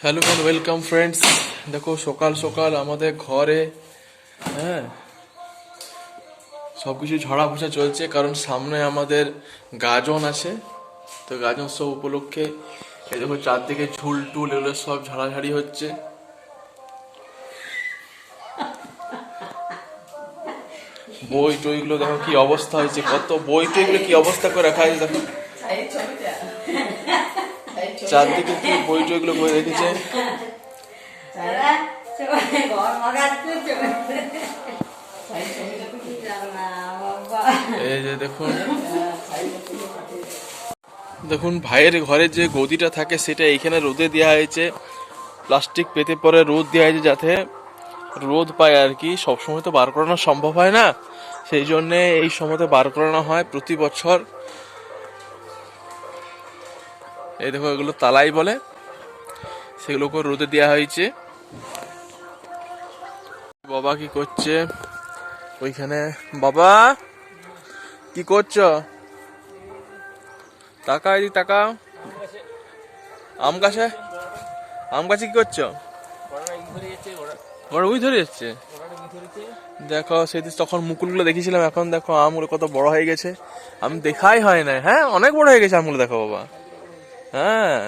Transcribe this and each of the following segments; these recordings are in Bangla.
Hello and welcome friends. দেখো সকাল সকাল আমাদের ঘরে হ্যাঁ সবকিছু ঝড়া ফোছা চলছে, কারণ সামনে আমাদের গাজন আছে। তো গাজন উৎসব উপলক্ষে এই দেখো চারদিকে ঝুল টুল এগুলো সব ঝাড়াঝাড়ি হচ্ছে। বই টইগুলো দেখো কি অবস্থা হয়েছে, কত বই টইগুলো কি অবস্থা করে রাখা হয়েছে দেখো। চারদিকে কি বই টইগুলো করে রেখেছে। এই যে দেখুন দেখুন ভাইয়ের ঘরে যে গদিটা থাকে সেটা এইখানে রোদে দেওয়া হয়েছে, প্লাস্টিক পেতে পরে রোদ দেওয়া হয়েছে যাতে রোদ পায় আর কি। সবসময় তো বার করানো সম্ভব হয় না, সেই জন্যে এই সময়তে বার করানো হয় প্রতি বছর। এই দেখো এগুলো তালাই বলে, সেগুলোকে রোদে দেওয়া হয়েছে। বাবা কি করছে ওইখানে? বাবা কি করছো? তাকা এদিক তাকা। আম গাছে কি করছো? উই ধরে যাচ্ছে। দেখো সেদিন তখন মুকুলগুলো দেখেছিলাম, এখন দেখো আমগুলো কত বড় হয়ে গেছে। আমি দেখাই হয় না। হ্যাঁ অনেক বড় হয়ে গেছে আমগুলো, দেখো বাবা। হ্যাঁ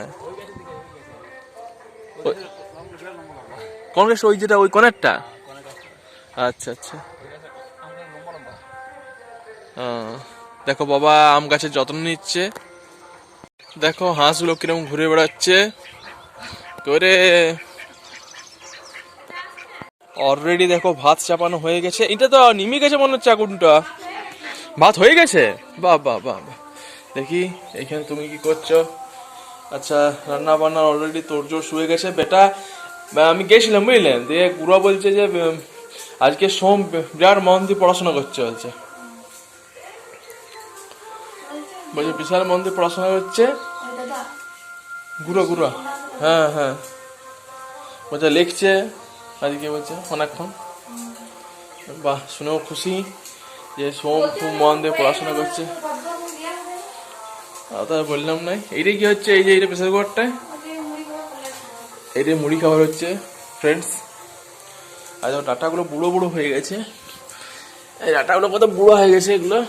কোন গাছ? ওই যেটা ওই কোণেরটা। আচ্ছা আচ্ছা। দেখো বাবা আম গাছের যত্ন নিচ্ছে। দেখো হাঁসগুলো কিরকম ঘুরে বেড়াচ্ছে করে। অলরেডি দেখো ভাত চাপানো হয়ে গেছে। এটা তো নিমে গেছে মনে হচ্ছে আগুনটা। ভাত হয়ে গেছে। বাহ বাহ বাহ বাহ। দেখি এখানে তুমি কি করছো? আচ্ছা রান্না বান্না অলরেডি তোড়জোড় শুয়ে গেছে বেটা। আমি গেছিলাম বুঝলেন, দিয়ে গুড়া বলছে যে আজকে সোম বিরাট মন দিয়ে পড়াশোনা করছে বলছে। বলছে বিশাল মন দিয়ে পড়াশোনা করছে গুঁড়ো গুঁড়ো। হ্যাঁ হ্যাঁ বলছে লিখছে আজকে, বলছে অনেকক্ষণ। বাহ শুনেও খুশি যে সোম খুব মন দিয়ে পড়াশোনা করছে। তাই বললাম না। এইটাই কি হচ্ছে, এই যে এইটা প্রেসার কুকারটায় এইটাই মুড়ি খাবার হচ্ছে ফ্রেন্ডস। আর ডাটাগুলো বুড়ো বুড়ো হয়ে গেছে। এই ডাটাগুলো কত বুড়ো হয়ে গেছে এগুলো।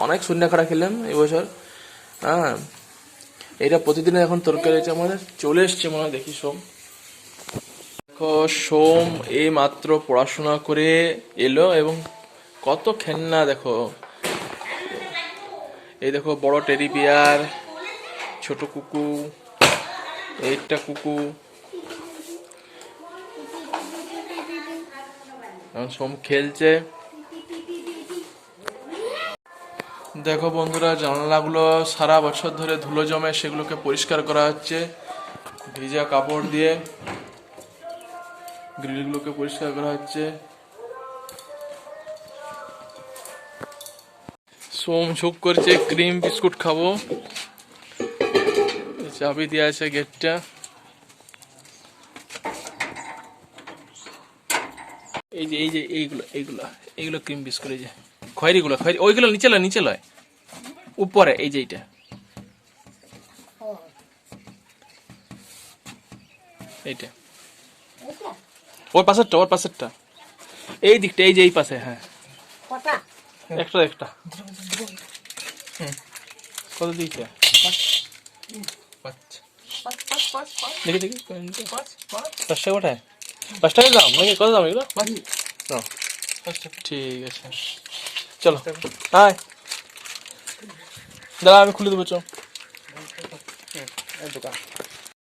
অনেক শূন্য খাড়া খেলাম এই বছর। হ্যাঁ এটা প্রতিদিন এখন তরকারি হচ্ছে আমাদের। চলে এসছে মনে হয়, দেখি সোম। দেখো সোম এই মাত্র পড়াশোনা করে এলো এবং কত খেলনা দেখো। এই দেখো বড় টেডি বিয়ার, ছোট কুকু, এইটা কুকু। সোম খেলছে। দেখো বন্ধুরা জানালাগুলো সারা বছর ধরে ধুলো জমে, সেগুলোকে পরিষ্কার করা হচ্ছে ভিজা কাপড় দিয়ে। গ্রিলগুলোকে পরিষ্কার করা হচ্ছে। সোম ঝোঁক করছে ক্রিম বিস্কুট খাবো। চাবি দেওয়া আছে গেটটা। এই যে এইগুলো ক্রিম বিস্কুট। এই যে খয়েরিগুলো, ওইগুলো নিচে লয় উপরে। এই যে এইটা, এইটা ওর পাশেরটা এই দিকটা, এই যে এই পাশে। হ্যাঁ একটা কত দিকটা দেখি 5 টাকা কোথায়? 5 টাকা দাম নাকি? কত দাম এগুলো? ঠিক আছে চলো। হ্যাঁ দাদা আমি খুলে দেবো, চল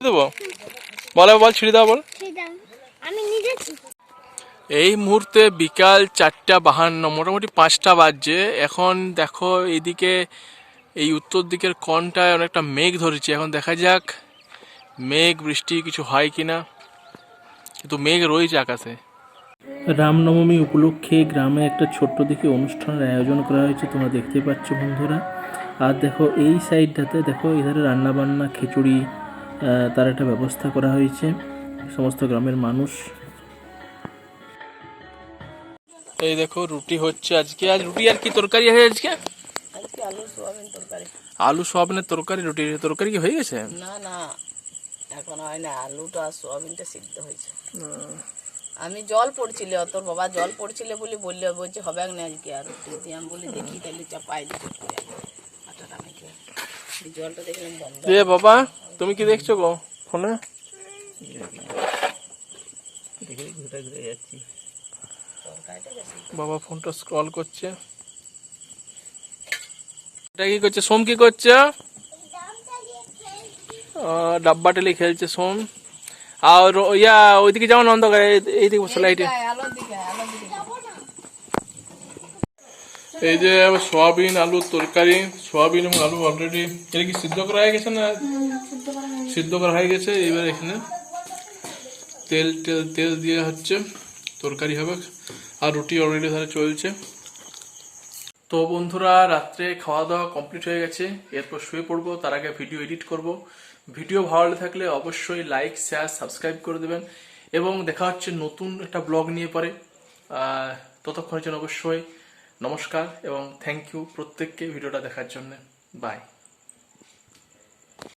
দেবো। বল ছিঁড়ে দাও বল। এই মুহূর্তে বিকাল 4:52, মোটামুটি 5টা বাজছে এখন। দেখো এইদিকে এই উত্তর দিকের কোণটায় অনেকটা মেঘ ধরেছে। এখন দেখা যাক মেঘ বৃষ্টি কিছু হয় কিনা, কিন্তু মেঘ রয়েছে আকাশে। রামনবমী উপলক্ষে গ্রামে একটা ছোট্ট দেখে অনুষ্ঠানের আয়োজন করা হয়েছে, তোমরা দেখতে পাচ্ছ বন্ধুরা। আর দেখো এই সাইডটাতে দেখো এধারে রান্না বান্না খিচুড়ি তার একটা ব্যবস্থা করা হয়েছে সমস্ত গ্রামের মানুষ। এই দেখো রুটি হচ্ছে আজকে। আজ রুটি আর কি তরকারি আছে আজকে? আলু সোয়াবিনের তরকারি। রুটি তরকারি কি হয়ে গেছে? না না এখন হয় না, আলুটা আর সোয়াবিনটা সিদ্ধ হয়েছে। আমি জল পড়ছিল, তোর বাবা জল পড়ছিল বলে বলছে হবে না আজকে আর রুটি দিয়ে। আমি বলি দেখি তাহলে চাপাই দিচ্ছি আটাটা মেখে। জলটা দেখলাম বন্ধ। রে বাবা, তুমি কি দেখছো গো ফোনে? ঘুরে ঘুরে যাচ্ছি। বাবা ফোনটা স্ক্রল করছে। এটা কি করছে? সোম কি করছে? ডাব্বা টেলে খেলছে সোম। আর ইয়া ওইদিকে যাও না, অন্ধকার, এইদিকে বসে লাইটে। আলোর দিকে এই যে সোয়াবিন আলুর তরকারি, সোয়াবিন এবং আলু অলরেডি এটা কি সিদ্ধ করা হয়ে গেছে না? সিদ্ধ করা হয়ে গেছে। এবার এখানে তেল তেল তেল দিয়ে হচ্ছে তরকারি হবে, আর রুটি অলরেডি ধরে চলছে। তো বন্ধুরা, রাত্রে খাওয়া দাওয়া কমপ্লিট হয়ে গেছে, এরপর শুয়ে পড়বো। তার আগে ভিডিও এডিট করব। ভিডিও ভালো থাকলে অবশ্যই লাইক শেয়ার সাবস্ক্রাইব করে দেবেন, এবং দেখা হচ্ছে নতুন একটা ব্লগ নিয়ে পরে। ততক্ষণের জন্য অবশ্যই নমস্কার এবং থ্যাংক ইউ প্রত্যেককে ভিডিওটা দেখার জন্য। বাই।